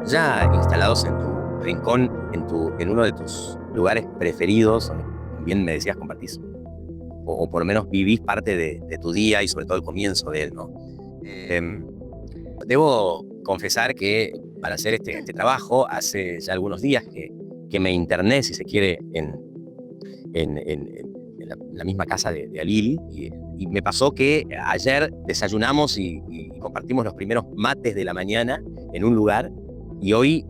ya instalados en tu rincón, en uno de tus lugares preferidos, donde bien me decías compartís, o por lo menos vivís parte de tu día y sobre todo el comienzo de él, ¿no? Debo confesar que para hacer este trabajo, hace ya algunos días que me interné, si se quiere, en la misma casa de Alil, y me pasó que ayer desayunamos y compartimos los primeros mates de la mañana en un lugar, y hoy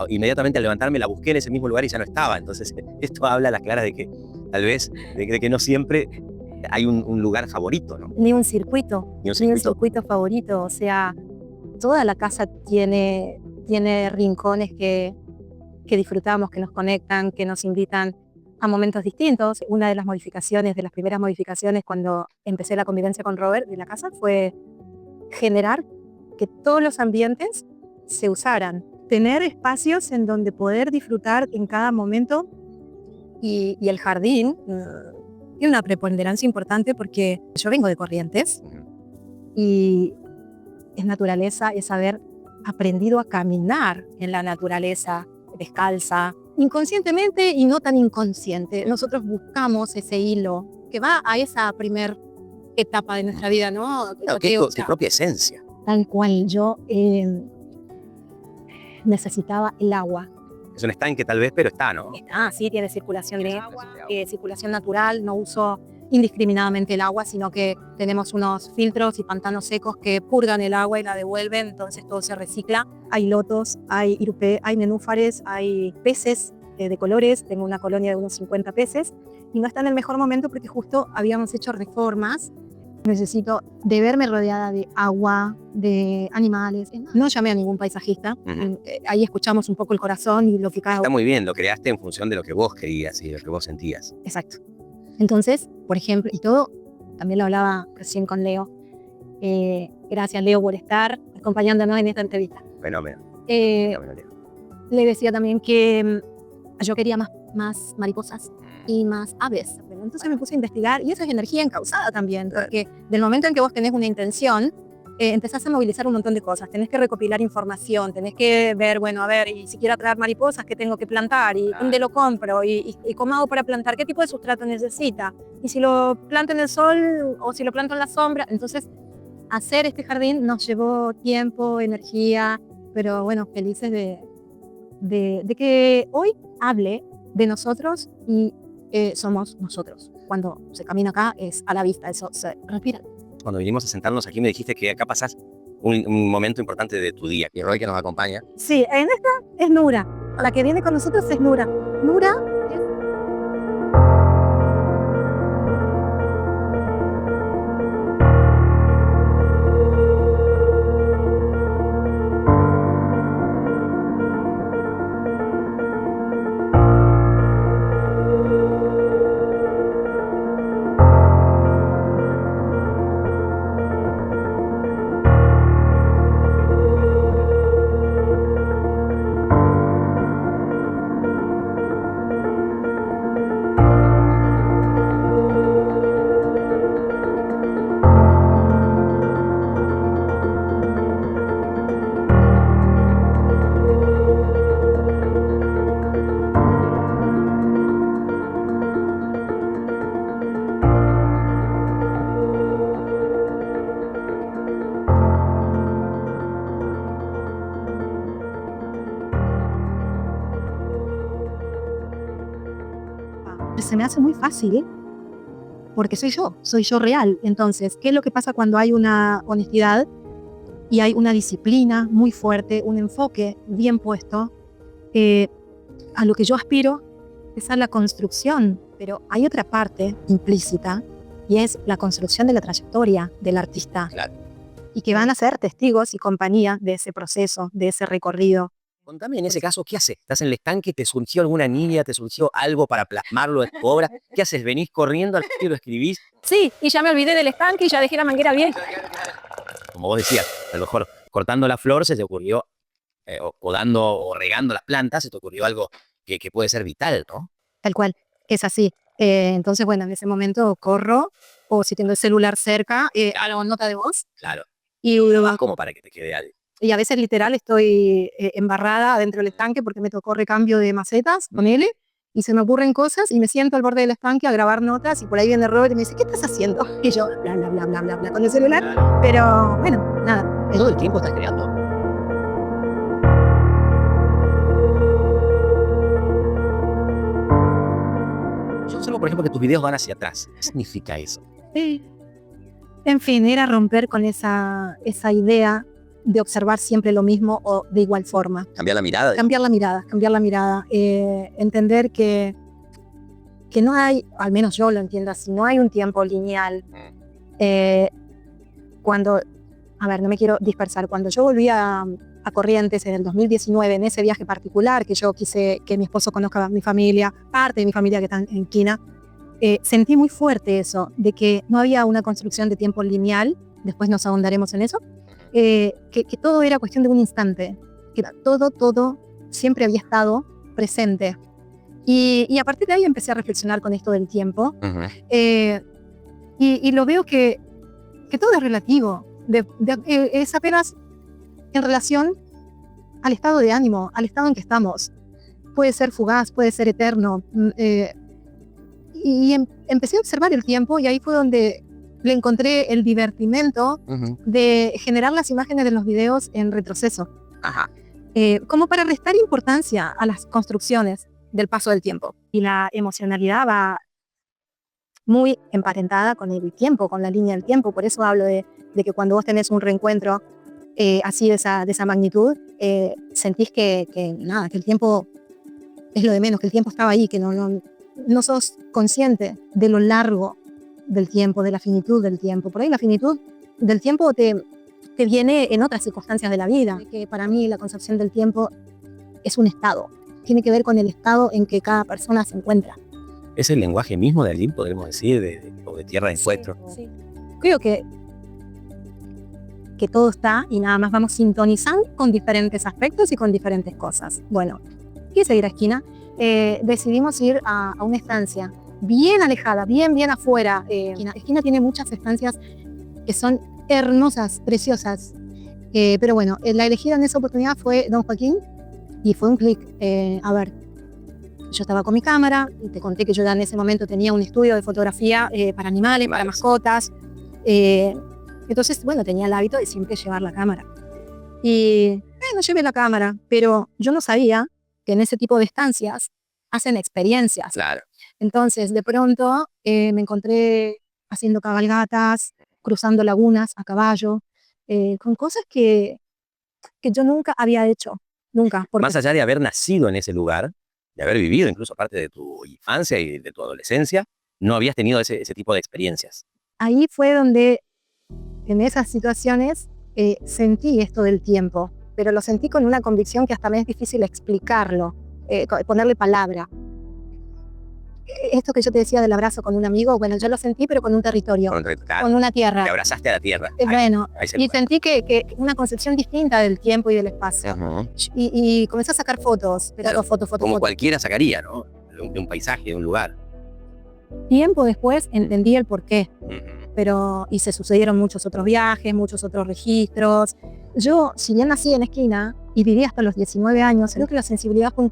inmediatamente al levantarme la busqué en ese mismo lugar y ya no estaba. Entonces esto habla a las claras de que tal vez de que no siempre hay un lugar favorito, ¿no? Ni un circuito, Ni un ni un circuito. circuito favorito. O sea, toda la casa tiene rincones que disfrutamos, que nos conectan, que nos invitan a momentos distintos. Una de las modificaciones, de las primeras modificaciones cuando empecé la convivencia con Robert de la casa, fue generar que todos los ambientes se usaran. Tener espacios en donde poder disfrutar en cada momento, y el jardín tiene una preponderancia importante porque yo vengo de Corrientes y es naturaleza, es haber aprendido a caminar en la naturaleza, descalza, inconscientemente y no tan inconsciente. Nosotros buscamos ese hilo que va a esa primer etapa de nuestra vida, ¿no? Claro, que es tu propia esencia. Tal cual, yo necesitaba el agua. Es un estanque tal vez, pero está, ¿no? Sí, tiene circulación de agua, circulación natural, no uso indiscriminadamente el agua, sino que tenemos unos filtros y pantanos secos que purgan el agua y la devuelven, entonces todo se recicla. Hay lotos, hay irupé, hay nenúfares, hay peces de colores, tengo una colonia de unos 50 peces, y no está en el mejor momento porque justo habíamos hecho reformas. Necesito de verme rodeada de agua, de animales. No llamé a ningún paisajista. Ahí escuchamos un poco el corazón y lo que cada... Está muy bien, lo creaste en función de lo que vos querías y de lo que vos sentías. Exacto. Entonces, por ejemplo, y todo, también lo hablaba recién con Leo. Gracias, Leo, por estar acompañándonos en esta entrevista. Fenómeno. Le decía también que yo quería más mariposas y más aves. Entonces me puse a investigar, y eso es energía encauzada también, porque del momento en que vos tenés una intención, empezás a movilizar un montón de cosas. Tenés que recopilar información, tenés que ver, bueno, a ver, y si quiero atraer mariposas, ¿qué tengo que plantar? ¿Y dónde lo compro? ¿Y cómo hago para plantar? ¿Qué tipo de sustrato necesita? ¿Y si lo planto en el sol o si lo planto en la sombra? Entonces, hacer este jardín nos llevó tiempo, energía, pero bueno, felices de que hoy hable de nosotros, y somos nosotros. Cuando se camina acá es a la vista, eso se respira. Cuando vinimos a sentarnos aquí me dijiste que acá pasás un momento importante de tu día. Y Roy, que nos acompaña. Sí, en esta es Nura. La que viene con nosotros es Nura. Nura es... Se me hace muy fácil porque soy yo real. Entonces, ¿qué es lo que pasa cuando hay una honestidad y hay una disciplina muy fuerte, un enfoque bien puesto? A lo que yo aspiro es a la construcción, pero hay otra parte implícita, y es la construcción de la trayectoria del artista. Claro. Y que van a ser testigos y compañía de ese proceso, de ese recorrido. Contame en ese caso, ¿qué haces? ¿Estás en el estanque? ¿Te surgió alguna niña? ¿Te surgió algo para plasmarlo en tu obra? ¿Qué haces? ¿Venís corriendo al estudio, lo escribís? Sí, y ya me olvidé del estanque y ya dejé la manguera bien. Como vos decías, a lo mejor cortando la flor se te ocurrió, o dando o regando las plantas, se te ocurrió algo que puede ser vital, ¿no? Tal cual, es así. Entonces, bueno, en ese momento corro, o si tengo el celular cerca, hago nota de voz. Claro. Y Vas como para que te quede algo. Y a veces literal estoy embarrada adentro del estanque porque me tocó recambio de macetas con él y se me ocurren cosas y me siento al borde del estanque a grabar notas y por ahí viene Robert y me dice, ¿qué estás haciendo? Y yo, bla, bla, bla, bla, bla, bla, con el celular. Pero bueno, nada. Todo el tiempo estás creando. Yo observo, por ejemplo, que tus videos van hacia atrás. ¿Qué significa eso? Sí. En fin, era romper con esa idea de observar siempre lo mismo o de igual forma. Cambiar la mirada. Cambiar la mirada. Entender que no hay, al menos yo lo entiendo así, no hay un tiempo lineal. Cuando, a ver, no me quiero dispersar, cuando yo volví a Corrientes en el 2019, en ese viaje particular que yo quise que mi esposo conozca a mi familia, parte de mi familia que está en Quina, sentí muy fuerte eso, de que no había una construcción de tiempo lineal, después nos ahondaremos en eso, que todo era cuestión de un instante, que todo siempre había estado presente. Y a partir de ahí empecé a reflexionar con esto del tiempo, y lo veo que todo es relativo, es apenas en relación al estado de ánimo, al estado en que estamos. Puede ser fugaz, puede ser eterno. Y empecé a observar el tiempo y ahí fue donde le encontré el divertimento de generar las imágenes de los videos en retroceso. Como para restar importancia a las construcciones del paso del tiempo. Y la emocionalidad va muy emparentada con el tiempo, con la línea del tiempo. Por eso hablo de que cuando vos tenés un reencuentro así de esa magnitud, sentís que el tiempo es lo de menos, que el tiempo estaba ahí, que no sos consciente de lo largo del tiempo, de la finitud del tiempo. Por ahí la finitud del tiempo te viene en otras circunstancias de la vida. Que para mí la concepción del tiempo es un estado. Tiene que ver con el estado en que cada persona se encuentra. ¿Es el lenguaje mismo de allí, podríamos decir, o de tierra de encuentro? Sí. Creo que todo está y nada más vamos sintonizando con diferentes aspectos y con diferentes cosas. Bueno, quise ir a Esquina. Decidimos ir a una estancia bien alejada, bien afuera. Esquina tiene muchas estancias que son hermosas, preciosas. Pero bueno, la elegida en esa oportunidad fue Don Joaquín y fue un clic. A ver, yo estaba con mi cámara y te conté que yo ya en ese momento tenía un estudio de fotografía para animales, para mascotas. Entonces, bueno, tenía el hábito de siempre llevar la cámara. Y no llevé la cámara, pero yo no sabía que en ese tipo de estancias hacen experiencias. Claro. Entonces, de pronto me encontré haciendo cabalgatas, cruzando lagunas a caballo, con cosas que yo nunca había hecho. Nunca. Más allá de haber nacido en ese lugar, de haber vivido incluso parte de tu infancia y de tu adolescencia, no habías tenido ese tipo de experiencias. Ahí fue donde, en esas situaciones, sentí esto del tiempo, pero lo sentí con una convicción que hasta me es difícil explicarlo, ponerle palabra. Esto que yo te decía del abrazo con un amigo, bueno, yo lo sentí, pero con un territorio, con una tierra. Te abrazaste a la tierra. Bueno, y sentí que una concepción distinta del tiempo y del espacio. Y comencé a sacar fotos, pero fotos. Como cualquiera sacaría, ¿no? De un paisaje, de un lugar. Tiempo después entendí el porqué. Y se sucedieron muchos otros viajes, muchos otros registros. Yo, si bien nací en Esquina y viví hasta los 19 años, creo que la sensibilidad fue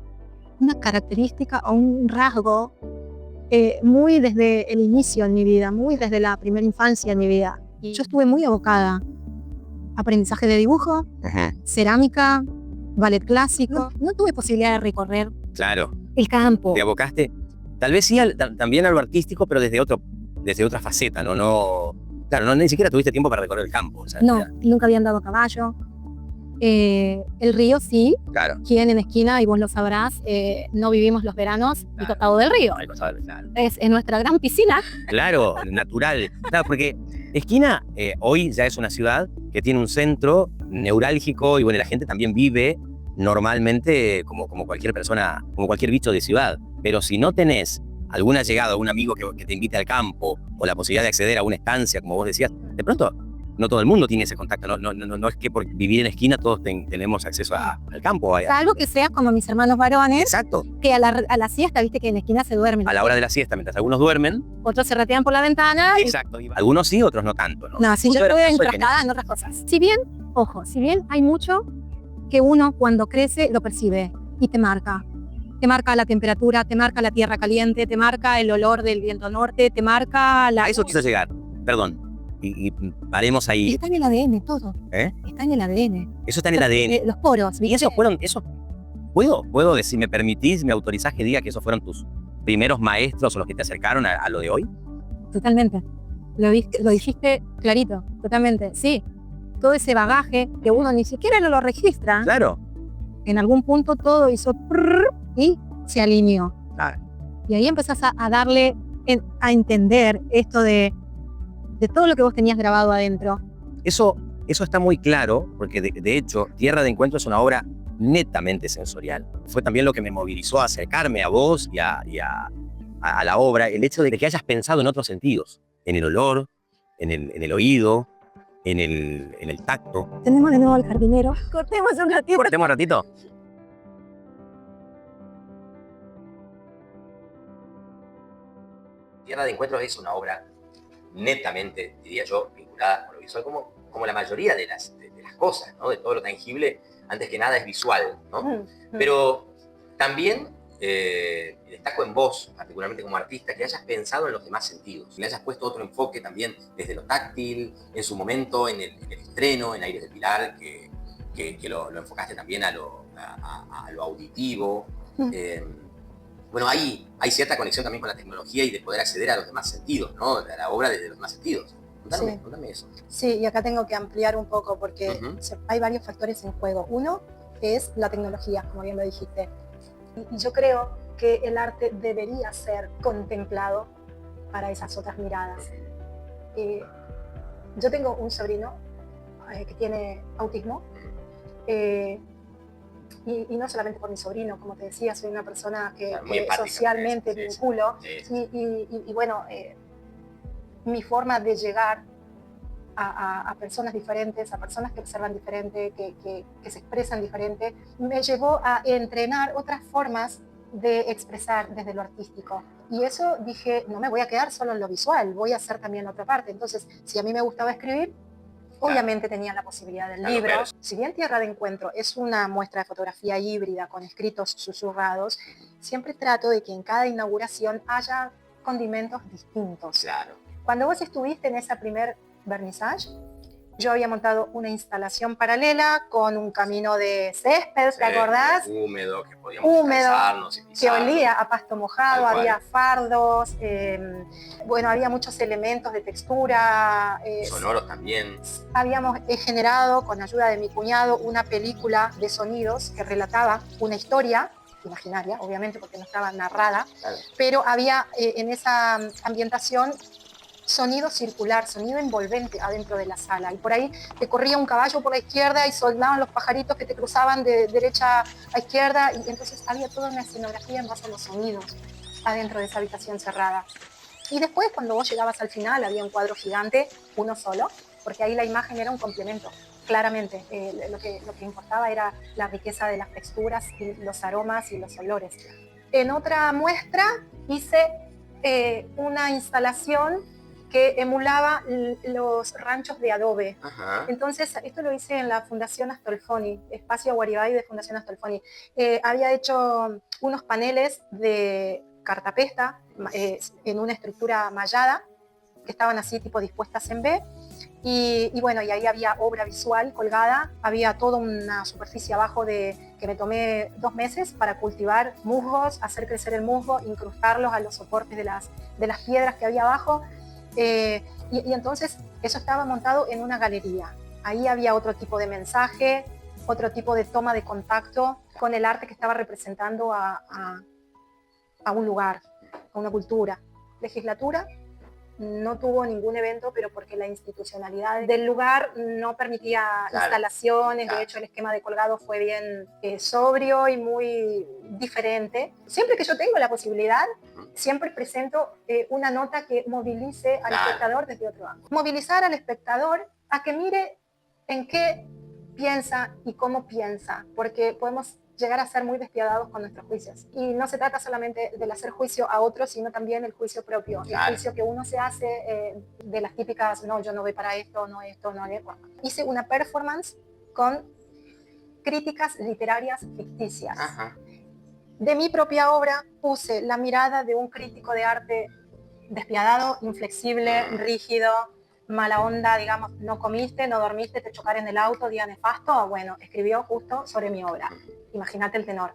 una característica o un rasgo muy desde el inicio en mi vida, muy desde la primera infancia en mi vida. Yo estuve muy abocada a aprendizaje de dibujo, cerámica, ballet clásico. No tuve posibilidad de recorrer el campo. Te abocaste, tal vez sí, también a lo artístico, pero desde otra faceta, ¿no? Claro, no, ni siquiera tuviste tiempo para recorrer el campo. O sea, no, nunca había andado a caballo. El río sí, claro. Quien en Esquina, y vos lo sabrás, no vivimos los veranos al costado del río. Claro. Es nuestra gran piscina. Claro, natural. Claro, porque Esquina hoy ya es una ciudad que tiene un centro neurálgico y bueno, la gente también vive normalmente como cualquier persona, como cualquier bicho de ciudad. Pero si no tenés alguna llegada, algún amigo que te invite al campo o la posibilidad de acceder a una estancia, como vos decías, de pronto no todo el mundo tiene ese contacto. No es que por vivir en Esquina todos tenemos acceso al campo. Algo que seas como mis hermanos varones. Exacto. Que a la siesta, viste que en Esquina se duermen. A la hora de la siesta, mientras algunos duermen. Otros se ratean por la ventana. Exacto. Algunos sí, otros no tanto, ¿no? No, sí, yo estuve encrastada en otras cosas. Si bien Ojo, si bien hay mucho que uno cuando crece lo percibe y te marca. Te marca la temperatura, te marca la tierra caliente, te marca el olor del viento norte, te marca la... A eso quiso llegar, perdón. Y paremos ahí. Está en el ADN todo. Está en el ADN. Eso está en el ADN. Los poros. Y esos fueron, ¿puedo decir, me permitís, me autorizás que diga que esos fueron tus primeros maestros o los que te acercaron a lo de hoy? Totalmente. Lo dijiste clarito, totalmente. Sí, todo ese bagaje que uno ni siquiera no lo registra. Claro. En algún punto todo hizo y se alineó. Claro. Y ahí empezás a darle, a entender esto de todo lo que vos tenías grabado adentro. Eso está muy claro, porque de hecho, Tierra de Encuentro es una obra netamente sensorial. Fue también lo que me movilizó a acercarme a vos y a la obra, el hecho de que hayas pensado en otros sentidos, en el olor, en el oído, en el tacto. Tenemos de nuevo al jardinero. Cortemos un ratito. ¿Cortemos un ratito? Tierra de Encuentro es una obra netamente, diría yo, vinculada con lo visual, como la mayoría de las cosas, ¿no? De todo lo tangible, antes que nada es visual, ¿no? Pero también destaco en vos, particularmente como artista, que hayas pensado en los demás sentidos, que le hayas puesto otro enfoque también desde lo táctil, en su momento, en el estreno, en Aires del Pilar, que lo enfocaste también a lo auditivo. Bueno, hay cierta conexión también con la tecnología y de poder acceder a los demás sentidos, ¿no? A la obra desde los demás sentidos. Contame eso. Sí, y acá tengo que ampliar un poco porque hay varios factores en juego. Uno es la tecnología, como bien lo dijiste. Y yo creo que el arte debería ser contemplado para esas otras miradas. Yo tengo un sobrino que tiene autismo. Y no solamente por mi sobrino, como te decía, soy una persona que socialmente vinculo. Y bueno, mi forma de llegar a personas diferentes, a personas que observan diferente, que se expresan diferente, me llevó a entrenar otras formas de expresar desde lo artístico. Y eso dije, no me voy a quedar solo en lo visual, voy a hacer también otra parte. Entonces, si a mí me gustaba escribir, obviamente tenía la posibilidad del libro. Claro. Si bien Tierra de Encuentro es una muestra de fotografía híbrida con escritos susurrados, siempre trato de que en cada inauguración haya condimentos distintos. Claro. Cuando vos estuviste en esa primer vernissage, yo había montado una instalación paralela con un camino de césped, ¿te acordás? Húmedo, que podíamos descansarnos y pisar. Que olía a pasto mojado, había fardos, bueno, había muchos elementos de textura. Sonoros también. Habíamos generado, con ayuda de mi cuñado, una película de sonidos que relataba una historia imaginaria, obviamente, porque no estaba narrada, claro. Pero había en esa ambientación sonido circular, sonido envolvente adentro de la sala. Y por ahí te corría un caballo por la izquierda y sonaban los pajaritos que te cruzaban de derecha a izquierda. Y entonces había toda una escenografía en base a los sonidos adentro de esa habitación cerrada. Y después, cuando vos llegabas al final, había un cuadro gigante, uno solo, porque ahí la imagen era un complemento. Claramente, lo que importaba era la riqueza de las texturas y los aromas y los olores. En otra muestra hice una instalación que emulaba los ranchos de adobe. Ajá. Entonces, esto lo hice en la Fundación Astolfoni, Espacio Guaribay de Fundación Astolfoni. Había hecho unos paneles de cartapesta en una estructura mallada, que estaban así tipo dispuestas en B, y bueno, y ahí había obra visual colgada, había toda una superficie abajo que me tomé 2 meses para cultivar musgos, hacer crecer el musgo, incrustarlos a los soportes de las piedras que había abajo. Y entonces eso estaba montado en una galería. Ahí había otro tipo de mensaje, otro tipo de toma de contacto con el arte que estaba representando a un lugar, a una cultura. Legislatura no tuvo ningún evento, pero porque la institucionalidad del lugar no permitía instalaciones. De hecho, el esquema de colgado fue bien sobrio y muy diferente. Siempre que yo tengo la posibilidad, siempre presento una nota que movilice al espectador desde otro ángulo. Movilizar al espectador a que mire en qué piensa y cómo piensa, porque podemos llegar a ser muy despiadados con nuestros juicios. Y no se trata solamente del hacer juicio a otros, sino también el juicio propio, el juicio que uno se hace de las típicas, no, yo no voy para esto, no esto, no esto. Hice una performance con críticas literarias ficticias. Ajá. De mi propia obra puse la mirada de un crítico de arte despiadado, inflexible, rígido, mala onda, digamos, no comiste, no dormiste, te chocaron en el auto, día nefasto. Bueno, escribió justo sobre mi obra. Imagínate el tenor.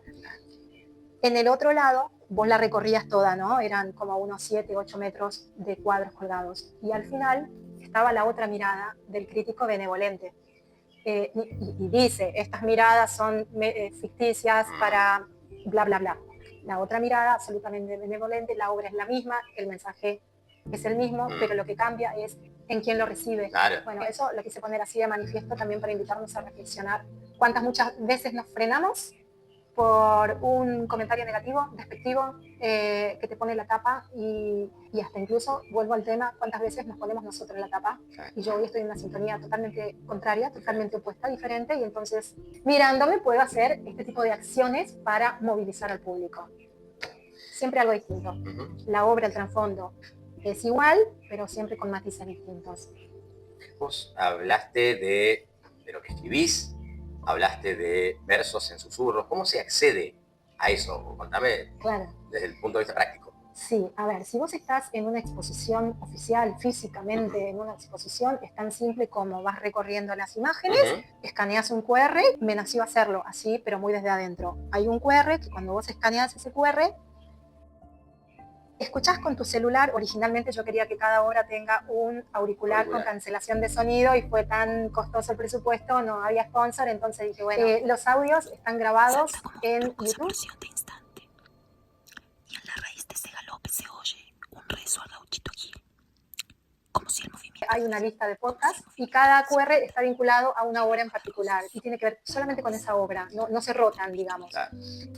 En el otro lado, vos la recorrías toda, ¿no? Eran como unos 7, 8 metros de cuadros colgados. Y al final estaba la otra mirada del crítico benevolente. Y dice, estas miradas son ficticias para bla, bla, bla. La otra mirada, absolutamente benevolente, la obra es la misma, el mensaje es el mismo, pero lo que cambia es en quién lo recibe. Claro. Bueno, eso lo quise poner así de manifiesto también para invitarnos a reflexionar. Muchas veces nos frenamos por un comentario negativo, despectivo, que te pone la tapa y hasta incluso, vuelvo al tema, cuántas veces nos ponemos nosotros la tapa y yo hoy estoy en una sintonía totalmente contraria, totalmente opuesta, diferente, y entonces mirándome puedo hacer este tipo de acciones para movilizar al público. Siempre algo distinto. La obra, el trasfondo es igual, pero siempre con matices distintos. Vos hablaste de lo que escribís, hablaste de versos en susurros. ¿Cómo se accede a eso? Contame desde el punto de vista práctico. Sí, a ver, si vos estás en una exposición oficial, físicamente en una exposición, es tan simple como vas recorriendo las imágenes, escaneas un QR, me nació hacerlo así, pero muy desde adentro. Hay un QR que cuando vos escaneas ese QR, escuchás con tu celular. Originalmente yo quería que cada hora tenga un auricular con cancelación de sonido y fue tan costoso el presupuesto, no había sponsor, entonces dije, bueno, los audios están grabados en YouTube. Y en la raíz de ese galope se oye un rezo al gauchito Gil, como si el movimiento... Hay una lista de podcasts y cada QR está vinculado a una obra en particular y tiene que ver solamente con esa obra, no se rotan, digamos.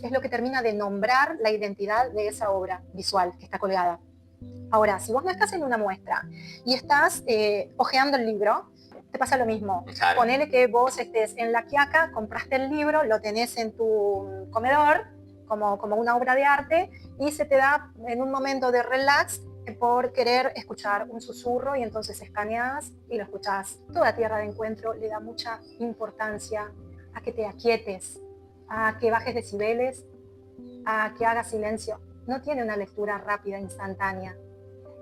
Es lo que termina de nombrar la identidad de esa obra visual que está colgada. Ahora, si vos no estás en una muestra y estás hojeando el libro, te pasa lo mismo. Ponele que vos estés en La Quiaca, compraste el libro, lo tenés en tu comedor como una obra de arte y se te da en un momento de relax por querer escuchar un susurro y entonces escaneas y lo escuchás. Toda Tierra de Encuentro le da mucha importancia a que te aquietes, a que bajes decibeles, a que hagas silencio. No tiene una lectura rápida, instantánea.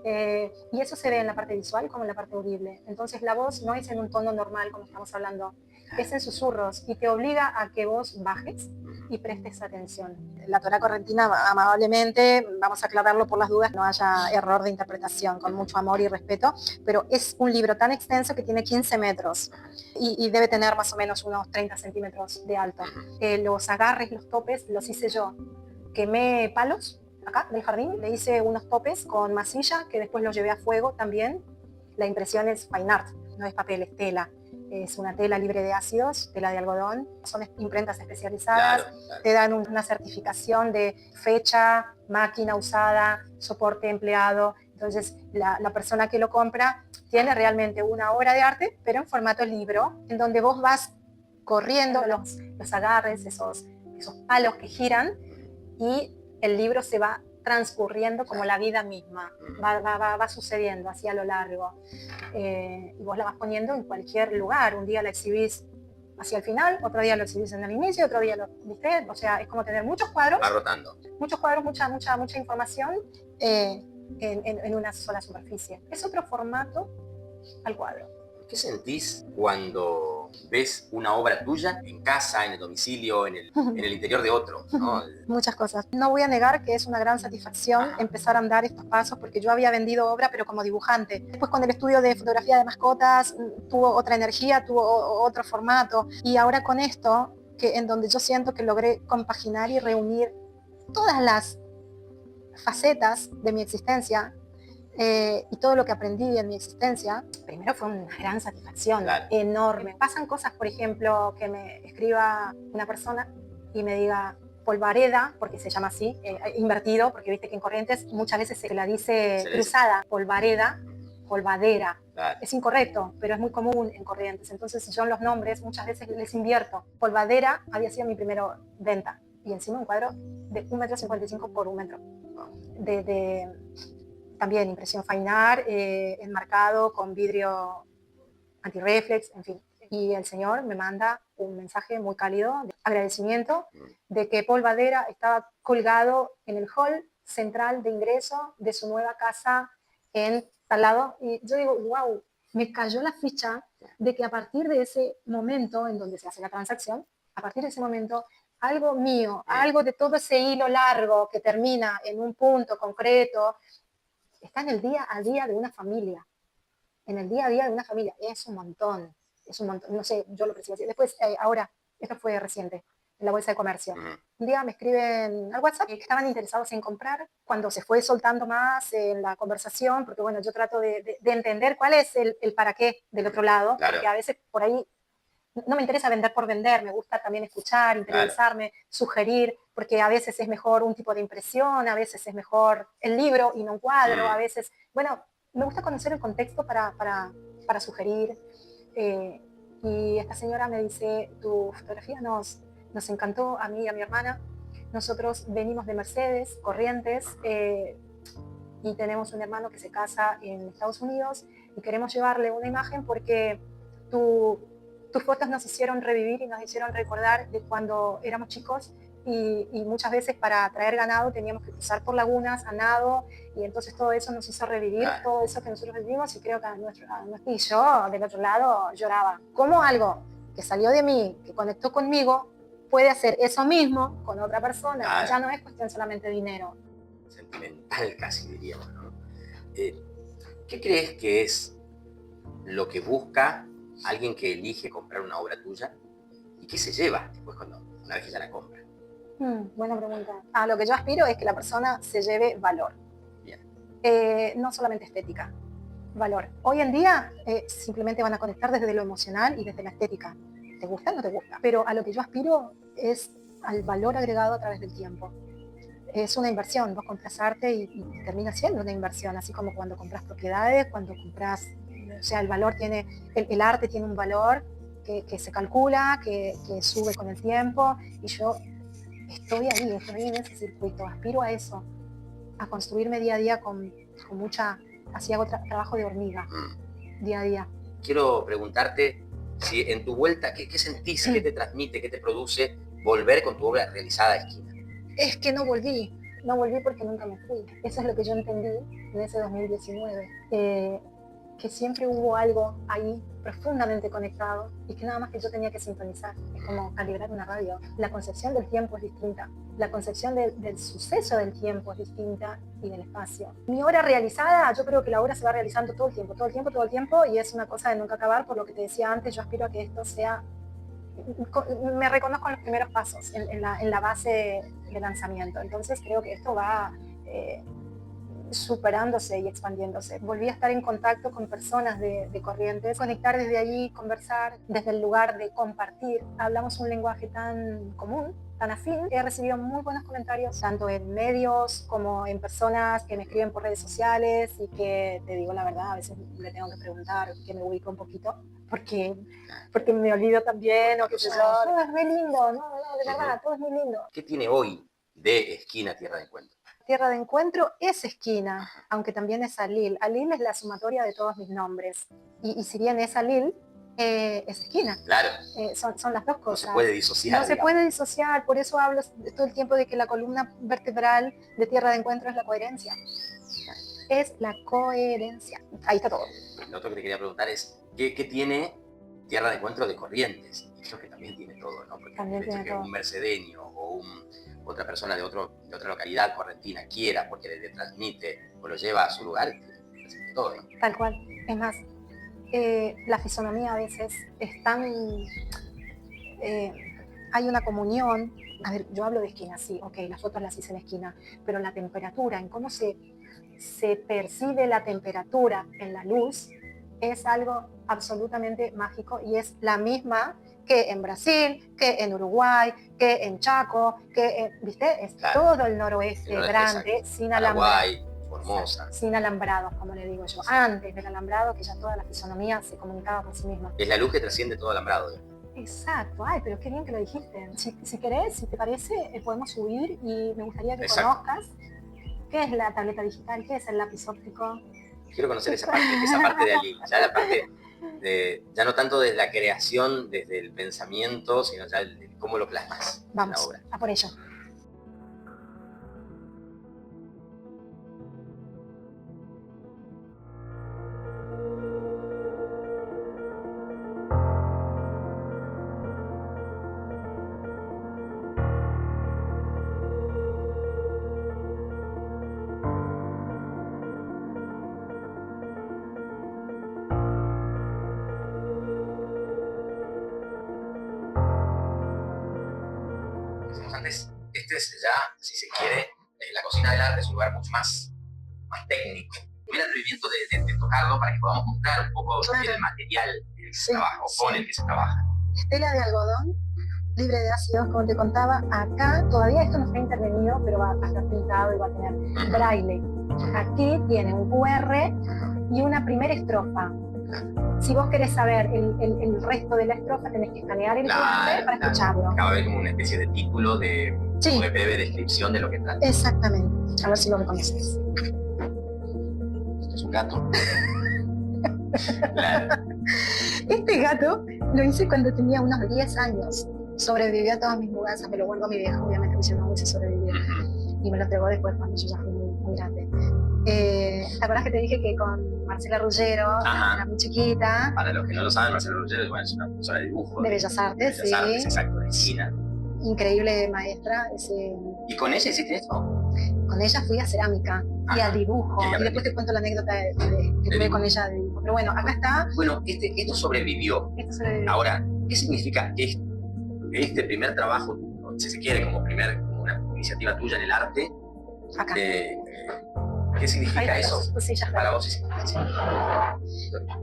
Y eso se ve en la parte visual como en la parte audible. Entonces la voz no es en un tono normal como estamos hablando, es en susurros y te obliga a que vos bajes y prestes atención. La Torá correntina, amablemente, vamos a aclararlo por las dudas, no haya error de interpretación, con mucho amor y respeto, pero es un libro tan extenso que tiene 15 metros y debe tener más o menos unos 30 centímetros de alto. Los agarres, los topes, los hice yo. Quemé palos acá del jardín, le hice unos topes con masilla que después los llevé a fuego también. La impresión es fine art, no es papel, es tela. Es una tela libre de ácidos, tela de algodón, son imprentas especializadas, te dan una certificación de fecha, máquina usada, soporte empleado. Entonces la persona que lo compra tiene realmente una obra de arte, pero en formato libro, en donde vos vas corriendo los agarres, esos palos que giran, y el libro se va transcurriendo como la vida misma, va sucediendo así a lo largo. Y vos la vas poniendo en cualquier lugar. Un día la exhibís hacia el final, otro día lo exhibís en el inicio, otro día lo viste. O sea, es como tener muchos cuadros. Va rotando. Muchos cuadros, mucha información en una sola superficie. Es otro formato al cuadro. ¿Qué sentís cuando ves una obra tuya en casa, en el domicilio, en el interior de otro, ¿no? Muchas cosas. No voy a negar que es una gran satisfacción empezar a andar estos pasos, porque yo había vendido obra, pero como dibujante. Después con el estudio de fotografía de mascotas tuvo otra energía, tuvo otro formato. Y ahora con esto, en donde yo siento que logré compaginar y reunir todas las facetas de mi existencia, y todo lo que aprendí en mi existencia, primero fue una gran satisfacción, enorme. Pasan cosas, por ejemplo, que me escriba una persona y me diga polvareda, porque se llama así, invertido, porque viste que en Corrientes muchas veces se la dice cruzada, polvareda, Polvadera. Claro. Es incorrecto, pero es muy común en Corrientes. Entonces yo en los nombres muchas veces les invierto. Polvadera había sido mi primera venta. Y encima un cuadro de 1,55 m por 1 metro. También impresión fine art, enmarcado con vidrio antirreflex, en fin. Y el señor me manda un mensaje muy cálido de agradecimiento de que Polvadera estaba colgado en el hall central de ingreso de su nueva casa en tal lado. Y yo digo, wow, me cayó la ficha de que a partir de ese momento en donde se hace la transacción, a partir de ese momento, algo mío, algo de todo ese hilo largo que termina en un punto concreto, está en el día a día de una familia. En el día a día de una familia. Es un montón. No sé, yo lo percibo así. Después, ahora, esto fue reciente, en la Bolsa de Comercio. Un día me escriben al WhatsApp que estaban interesados en comprar. Cuando se fue soltando más en la conversación, porque bueno, yo trato de entender cuál es el para qué del otro lado, Claro. porque a veces por ahí no me interesa vender por vender, me gusta también escuchar, interiorizarme, sugerir, porque a veces es mejor un tipo de impresión, a veces es mejor el libro y no un cuadro, a veces, bueno, me gusta conocer el contexto para sugerir. Y esta señora me dice, tu fotografía nos encantó a mí y a mi hermana. Nosotros venimos de Mercedes, Corrientes, y tenemos un hermano que se casa en Estados Unidos y queremos llevarle una imagen porque tus fotos nos hicieron revivir y nos hicieron recordar de cuando éramos chicos y muchas veces para traer ganado teníamos que cruzar por lagunas a nado y entonces todo eso nos hizo revivir todo eso que nosotros vivimos y creo que y yo del otro lado lloraba. Como algo que salió de mí, que conectó conmigo, puede hacer eso mismo con otra persona. Ya no es cuestión solamente de dinero. Sentimental casi diríamos, ¿no? ¿Qué crees que es lo que busca alguien que elige comprar una obra tuya y qué se lleva después una vez que ya la compra? Buena pregunta. A lo que yo aspiro es que la persona se lleve valor. Bien. No solamente estética, valor. Hoy en día simplemente van a conectar desde lo emocional y desde la estética. ¿Te gusta o no te gusta? Pero a lo que yo aspiro es al valor agregado a través del tiempo. Es una inversión, vos compras arte y termina siendo una inversión, así como cuando compras propiedades, cuando compras, o sea, el valor tiene, el arte tiene un valor que se calcula, que sube con el tiempo, y yo estoy en ese circuito, aspiro a eso, a construirme día a día con mucha, así hago trabajo de hormiga, día a día. Quiero preguntarte si en tu vuelta, ¿qué sentís, qué te transmite, qué te produce volver con tu obra realizada a Esquina? Es que no volví porque nunca me fui. Eso es lo que yo entendí en ese 2019. Que siempre hubo algo ahí profundamente conectado y que nada más que yo tenía que sintonizar. Es como calibrar una radio. La concepción del tiempo es distinta. La concepción del suceso del tiempo es distinta y del espacio. Mi obra realizada, yo creo que la obra se va realizando todo el tiempo y es una cosa de nunca acabar. Por lo que te decía antes, yo aspiro a que esto sea... Me reconozco en los primeros pasos, en la base de lanzamiento. Entonces creo que esto va superándose y expandiéndose. Volví a estar en contacto con personas de Corrientes, conectar desde allí, conversar desde el lugar de compartir. Hablamos un lenguaje tan común, tan afín. He recibido muy buenos comentarios, tanto en medios como en personas que me escriben por redes sociales y que, te digo la verdad, a veces le tengo que preguntar, que me ubico un poquito, porque me olvido también, o qué sé yo. Todo es muy lindo, no, de verdad, todo es muy lindo. ¿Qué tiene hoy de Esquina Tierra de Encuentro? Tierra de Encuentro es Esquina, aunque también es Alil. Alil es la sumatoria de todos mis nombres. Y si bien es Alil, es Esquina. Claro. Son las dos cosas. No se puede disociar. No se puede disociar, por eso hablo todo el tiempo de que la columna vertebral de Tierra de Encuentro es la coherencia. Es la coherencia. Ahí está todo. Lo otro que te quería preguntar es, ¿qué tiene Tierra de Encuentro de Corrientes? Y creo que también tiene todo, ¿no? Porque También el hecho tiene que todo. un mercedeño o otra persona de otra localidad correntina quiera porque le transmite o lo lleva a su lugar, presente todo, ¿no? Tal cual. Es más, la fisonomía a veces es tan... hay una comunión. A ver, yo hablo de Esquina, sí, ok, las fotos las hice en Esquina, pero la temperatura, en cómo se percibe la temperatura en la luz, es algo absolutamente mágico y es la misma que en Brasil, que en Uruguay, que en Chaco, ¿viste? Es claro. todo el noroeste grande, exacto. sin Paraguay. alambre. Formosa. Sin alambrados, como le digo yo. Antes del alambrado, que ya toda la fisonomía se comunicaba por sí misma. Es la luz que trasciende todo alambrado. Exacto. Ay, pero qué bien que lo dijiste. Si querés, si te parece, podemos subir y me gustaría que Exacto. conozcas qué es la tableta digital, qué es el lápiz óptico. Quiero conocer esa parte de allí, ya la parte de, ya no tanto desde la creación, desde el pensamiento, sino ya el cómo lo plasmas en la Vamos, obra. a por ello. Antes, este es ya, si se quiere, la cocina del arte es un lugar mucho más técnico. El atrevimiento de tocarlo para que podamos mostrar un poco el material en el que se trabaja, o con el que se trabaja. Estela de algodón, libre de ácidos, como te contaba. Acá todavía esto no está intervenido, pero va a estar pintado y va a tener braille. Aquí tiene un QR y una primera estrofa. Si vos querés saber el resto de la estrofa, tenés que escanear el QR para escucharlo. Acaba de haber como una especie de título de Sí. una breve descripción de lo que trata. Exactamente. A ver si lo reconoces. Esto es un gato. Claro. Este gato lo hice cuando tenía unos 10 años. Sobrevivió a todas mis mudanzas, me lo guardó mi vieja, obviamente me hicieron mucho sobrevivir. Y me lo entregó después cuando yo ya fui muy grande. ¿Te acuerdas que te dije que con Marcela Ruggero, era muy chiquita? Para los que no lo saben, Marcela Ruggero es una profesora de dibujo. De Bellas Artes, de Bellas Artes, exacto, de China. Increíble maestra. ¿Y con ella hiciste esto? Con ella fui a cerámica y al dibujo. Y después te cuento la anécdota que tuve con ella de dibujo. Pero bueno, acá está. Bueno, esto sobrevivió. Ahora, ¿qué significa este primer trabajo, si se quiere, como una iniciativa tuya en el arte? Acá. ¿Qué significa eso? Sí, ya para vos? Sí. En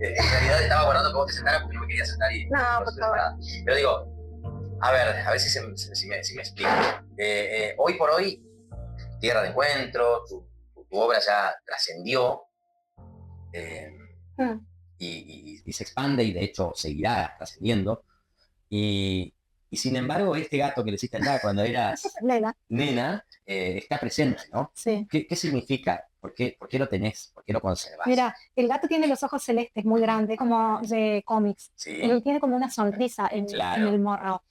realidad estaba guardando que vos te sentaras porque no me quería sentar y... No, por favor. Pero digo, a ver si me explico. Hoy por hoy, Tierra de Encuentro, tu obra ya trascendió y se expande y de hecho seguirá trascendiendo. Y sin embargo, este gato que le hiciste allá cuando eras nena está presente, ¿no? Sí. ¿Qué significa? ¿Por qué lo tenés? ¿Por qué lo conservas? Mira, el gato tiene los ojos celestes muy grandes, como de cómics. Sí. Él tiene como una sonrisa en el morro.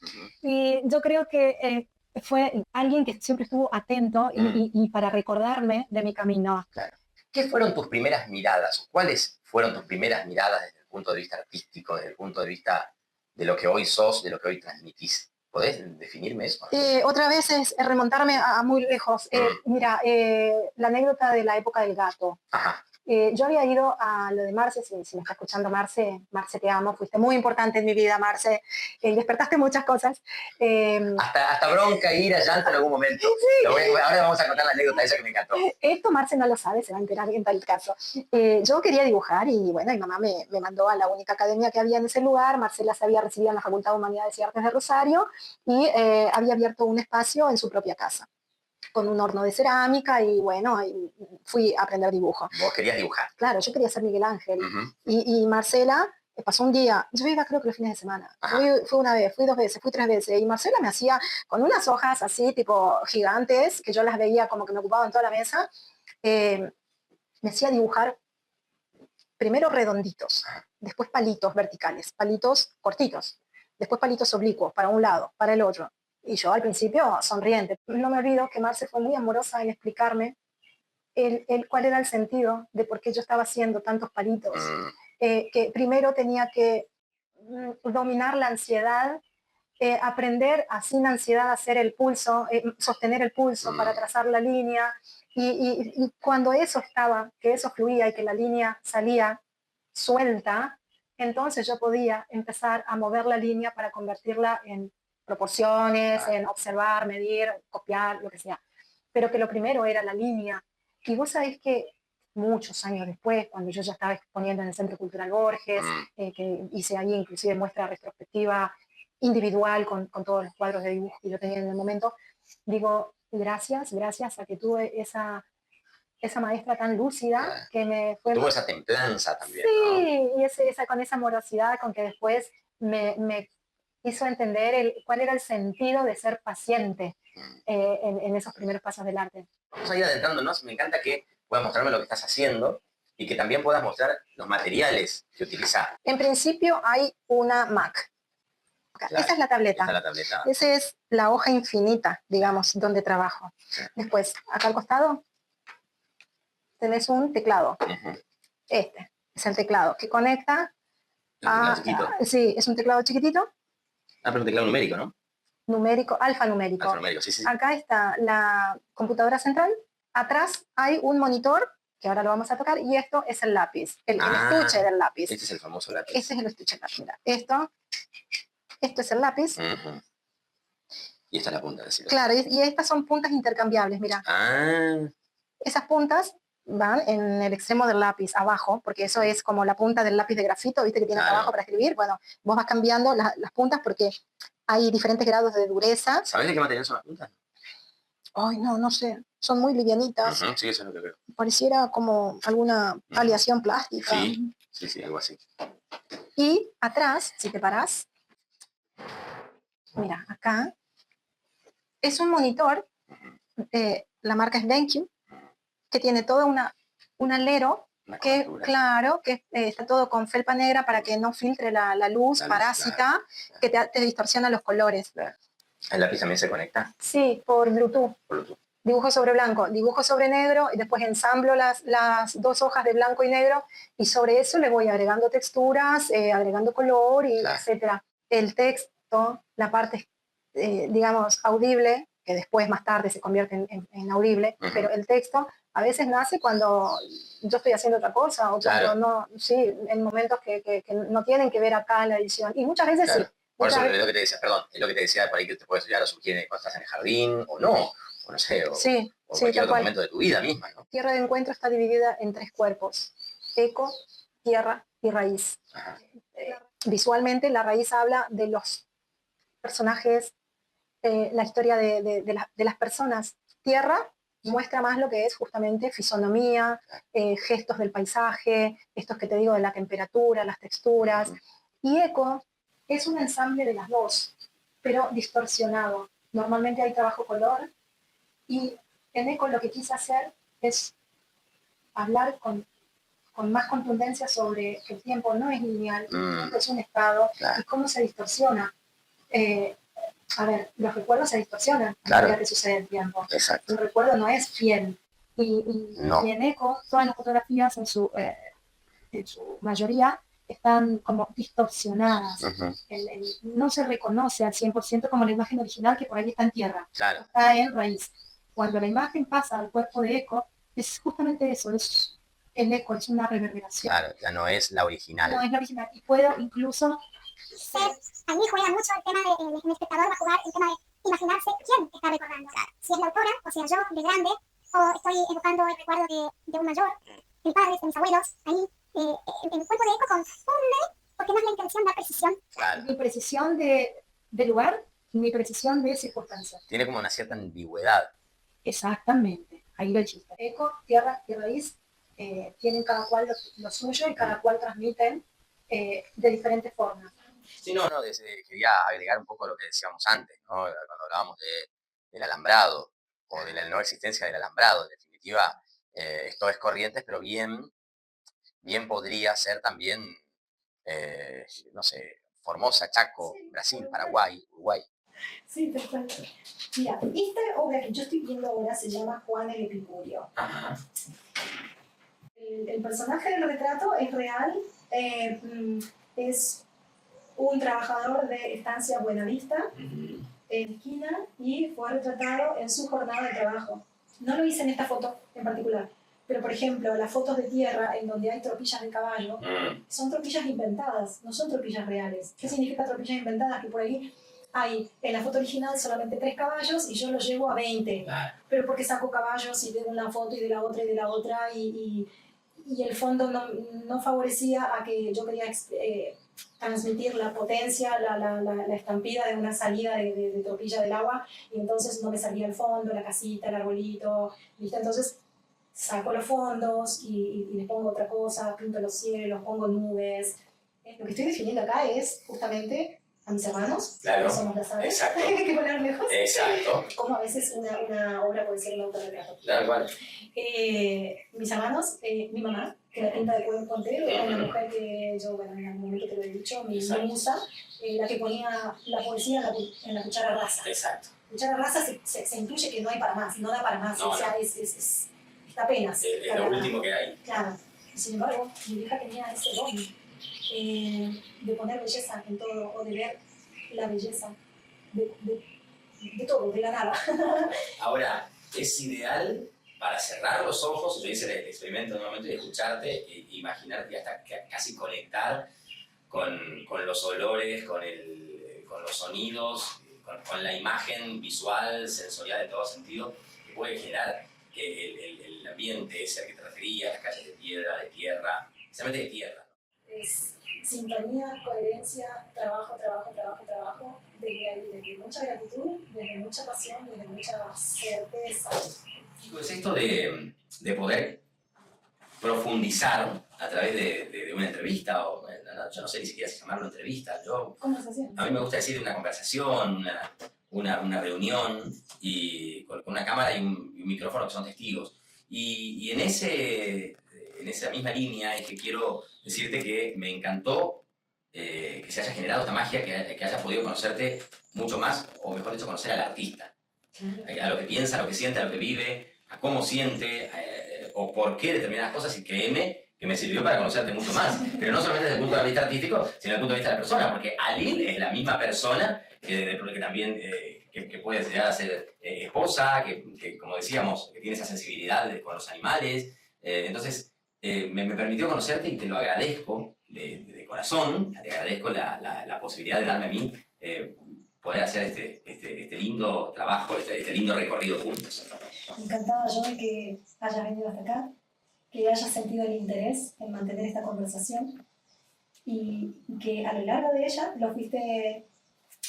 Y yo creo que fue alguien que siempre estuvo atento y para recordarme de mi camino. Claro. ¿Qué fueron tus primeras miradas? ¿Cuáles fueron tus primeras miradas desde el punto de vista artístico, desde el punto de vista de lo que hoy sos, de lo que hoy transmitís? ¿Podés definirme eso? Otra vez es remontarme a muy lejos. Mira, la anécdota de la época del gato. Ajá. Yo había ido a lo de Marce, si me está escuchando Marce, te amo, fuiste muy importante en mi vida, Marce, despertaste muchas cosas. Hasta bronca, ira, llanto en algún momento. Sí. Ahora vamos a contar la anécdota esa que me encantó. Esto Marce no lo sabe, se va a enterar en tal caso. Yo quería dibujar y bueno, mi mamá me mandó a la única academia que había en ese lugar. Marcela se había recibido en la Facultad de Humanidades y Artes de Rosario y había abierto un espacio en su propia casa, con un horno de cerámica y bueno, fui a aprender dibujo. ¿Vos querías dibujar? Claro, yo quería ser Miguel Ángel. Y Marcela pasó un día, yo iba creo que los fines de semana. Fui una vez, fui 2 veces, fui 3 veces. Y Marcela me hacía con unas hojas así, tipo gigantes, que yo las veía como que me ocupaban toda la mesa, me hacía dibujar primero redonditos, después palitos verticales, palitos cortitos, después palitos oblicuos para un lado, para el otro. Y yo al principio sonriente. No me olvido que Marce fue muy amorosa en explicarme cuál era el sentido de por qué yo estaba haciendo tantos palitos. Que primero tenía que dominar la ansiedad, aprender sin ansiedad a hacer el pulso, sostener el pulso para trazar la línea. Y cuando eso estaba, que eso fluía y que la línea salía suelta, entonces yo podía empezar a mover la línea para convertirla en proporciones, en observar, medir, copiar, lo que sea. Pero que lo primero era la línea. Y vos sabés que muchos años después, cuando yo ya estaba exponiendo en el Centro Cultural Borges, que hice ahí inclusive muestra retrospectiva individual con todos los cuadros de dibujo que yo tenía en el momento, digo, gracias a que tuve esa maestra tan lúcida Claro. que me fue... Tuvo esa templanza también, ¿no? Sí, y con esa amorosidad con que después me hizo entender cuál era el sentido de ser paciente Mm. en esos primeros pasos del arte. Vamos a ir adentrándonos. Me encanta que puedas mostrarme lo que estás haciendo y que también puedas mostrar los materiales que utilizás. En principio hay una Mac. Acá. Claro. Esa es la tableta. Esta es la tableta. Esa es la hoja infinita, digamos, donde trabajo. Después, acá al costado, tenés un teclado. Ujú. Este es el teclado que conecta Un teclado chiquito. Sí, es un teclado chiquitito, Pero un teclado numérico, ¿no? numérico, alfanumérico. Alfanumérico, sí, sí. Acá está la computadora central. Atrás hay un monitor, que ahora lo vamos a tocar, y esto es el lápiz, el estuche del lápiz. Este es el famoso lápiz. Este es el estuche del lápiz. Mira, esto es el lápiz. Ujú. Y esta es la punta, decir. Claro, y estas son puntas intercambiables, mira. Ah, Esas puntas van en el extremo del lápiz, abajo, porque eso es como la punta del lápiz de grafito, ¿viste? Que tiene acá Claro. abajo para escribir. Bueno, vos vas cambiando las puntas porque hay diferentes grados de dureza. ¿sabes de qué material son las puntas? Ay, no sé. Son muy livianitas. Ujú, sí, eso es lo que veo. Pareciera como alguna aleación plástica. Sí, algo así. Y atrás, si te parás, mira, acá es un monitor, la marca es BenQ, que tiene todo un alero Una que, cobertura. claro, que está todo con felpa negra para que no filtre la luz La luz, parásita, claro. que te distorsiona los colores. Claro. ¿El lápiz también se conecta? Sí, por Bluetooth. Por Bluetooth. Dibujo sobre blanco, dibujo sobre negro, y después ensamblo las dos hojas de blanco y negro, y sobre eso le voy agregando texturas, agregando color, y Claro. etcétera. El texto, la parte, digamos, audible, que después más tarde se convierte en audible, Ujú. pero el texto a veces nace cuando yo estoy haciendo otra cosa, o Claro. cuando no, sí, en momentos que no tienen que ver acá en la edición. Y muchas veces Claro. sí. Por Muchas eso veces, es lo que te decía, perdón, es lo que te decía por ahí que te puedes estudiar o sugiere cuando estás en el jardín o no, o no sé, o, sí, o sí, cualquier tal otro cual. momento de tu vida misma, ¿no? Tierra de Encuentro está dividida en 3 cuerpos: eco, tierra y raíz. Ajá. Visualmente, la raíz habla de los personajes, la historia de las personas. Tierra muestra más lo que es justamente fisonomía, gestos del paisaje, estos que te digo de la temperatura, las texturas. Ujú. Y eco es un ensamble de las dos, pero distorsionado. Normalmente hay trabajo color, y en eco lo que quise hacer es hablar con más contundencia sobre que el tiempo no es lineal, el tiempo es un estado, Claro. y cómo se distorsiona. A ver, los recuerdos se distorsionan a Claro. medida que sucede el tiempo. Exacto. Un recuerdo no es fiel. No. Y en eco, todas las fotografías en su mayoría están como distorsionadas. Ujú. No se reconoce al 100% como la imagen original, que por ahí está en tierra, Claro. está en raíz. Cuando la imagen pasa al cuerpo de eco, es justamente eso, es el eco, es una reverberación. Claro, ya no es la original. No es la original. Y puedo incluso... También juega mucho el tema de el espectador va a jugar el tema de imaginarse quién está recordando. Si es la autora, o sea yo, de grande, o estoy evocando el recuerdo de un mayor, de mis padres, de mis abuelos. Ahí el cuerpo de eco confunde, porque no es la intención dar precisión. Claro. Mi precisión de lugar y mi precisión de circunstancia. Tiene como una cierta ambigüedad. Exactamente, ahí lo chiste. Eco, tierra y raíz tienen cada cual lo suyo, y cada cual transmiten de diferentes formas. Sí, no, quería agregar un poco lo que decíamos antes, ¿no? Cuando hablábamos del alambrado o de la no existencia del alambrado. En definitiva, esto es Corrientes, pero bien podría ser también, no sé, Formosa, Chaco, Brasil, Paraguay, Uruguay. Sí, perfecto. Mira, esta obra que yo estoy viendo ahora se llama Juan el Epicurio. Ajá. El personaje del retrato es real, es un trabajador de Estancia Buenavista, en esquina, y fue retratado en su jornada de trabajo. No lo hice en esta foto en particular, pero por ejemplo, las fotos de tierra en donde hay tropillas de caballo, son tropillas inventadas, no son tropillas reales. ¿Qué significa tropillas inventadas? Que por ahí hay en la foto original solamente 3 caballos y yo los llevo a 20. Claro. Pero porque saco caballos y de una foto y de la otra y de la otra, y el fondo no favorecía a que yo quería transmitir la potencia, la estampida de una salida de tropilla del agua, y entonces no me salía el fondo, la casita, el arbolito, ¿viste? Entonces saco los fondos y les pongo otra cosa, pinto los cielos, pongo nubes. Lo que estoy definiendo acá es justamente a mis hermanos, Claro. que somos las aves, Exacto. hay que volar lejos. Exacto. Como a veces una obra puede ser un autorretrato. Tal cual. Mis hermanos, mi mamá, que la pinta de cuerpo entero, era una mujer que yo, bueno, en algún momento te lo he dicho, mi Exacto. musa, la que ponía la poesía en la cuchara rasa. Exacto. Cuchara rasa se intuye que no hay para más, no da para más, No, o sea, no. está apenas. Es para- lo último que hay. Claro. Sin embargo, mi hija tenía ese don de poner belleza en todo, o de ver la belleza de todo, de la nada. Ahora, es ideal para cerrar los ojos, yo hice el experimento nuevamente de escucharte, e imaginarte y hasta casi conectar con los olores, con los sonidos, con la imagen visual, sensorial de todo sentido, que puede generar el ambiente ese al que te referías, las calles de piedra, de tierra, especialmente de tierra. Es sintonía, coherencia, trabajo, desde mucha gratitud, desde mucha pasión, desde mucha certeza. Pues esto de poder profundizar a través de una entrevista, o yo no sé ni siquiera si llamarlo entrevista, Conversación. a mí me gusta decir una conversación, una reunión, y con una cámara y un micrófono que son testigos. Y en esa misma línea es que quiero decirte que me encantó que se haya generado esta magia, que hayas podido conocerte mucho más, o mejor dicho, conocer al artista. A lo que piensa, a lo que siente, a lo que vive, a cómo siente, o por qué determinadas cosas, y créeme que me sirvió para conocerte mucho más. Pero no solamente desde el punto de vista artístico, sino desde el punto de vista de la persona, porque Alil es la misma persona que también que puede llegar a ser esposa, que, como decíamos, que tiene esa sensibilidad con los animales. Entonces, me permitió conocerte y te lo agradezco de corazón, te agradezco la posibilidad de darme a mí poder hacer este lindo trabajo, este lindo recorrido juntos. Encantada yo de que hayas venido hasta acá, que hayas sentido el interés en mantener esta conversación y que a lo largo de ella lo fuiste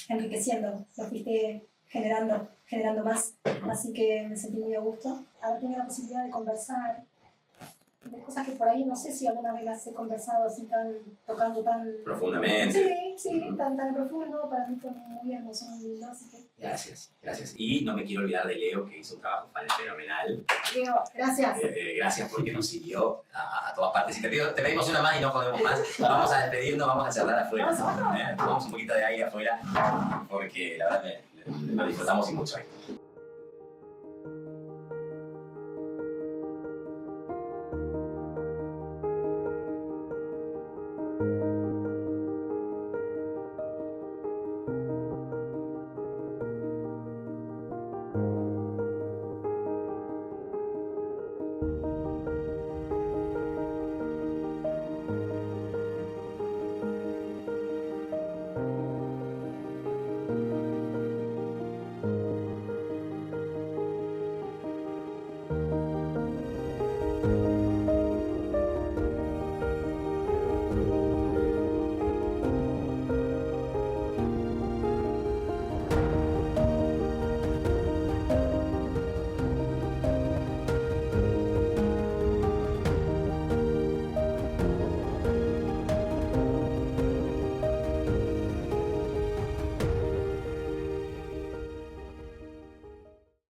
enriqueciendo, lo fuiste generando más. Así que me sentí muy a gusto. Haber tenido la posibilidad de conversar de cosas que por ahí no sé si alguna vez las he conversado así tocando tan... Profundamente. Sí, tan profundo. Para mí fue muy hermoso, muy lindo, así que... Gracias. Y no me quiero olvidar de Leo, que hizo un trabajo fenomenal. Diego, gracias. Gracias porque nos siguió a todas partes. Y te pedimos una más y no podemos más. Vamos a despedirnos, vamos a cerrar afuera. Tomamos un poquito de aire afuera, porque la verdad lo disfrutamos y mucho ahí.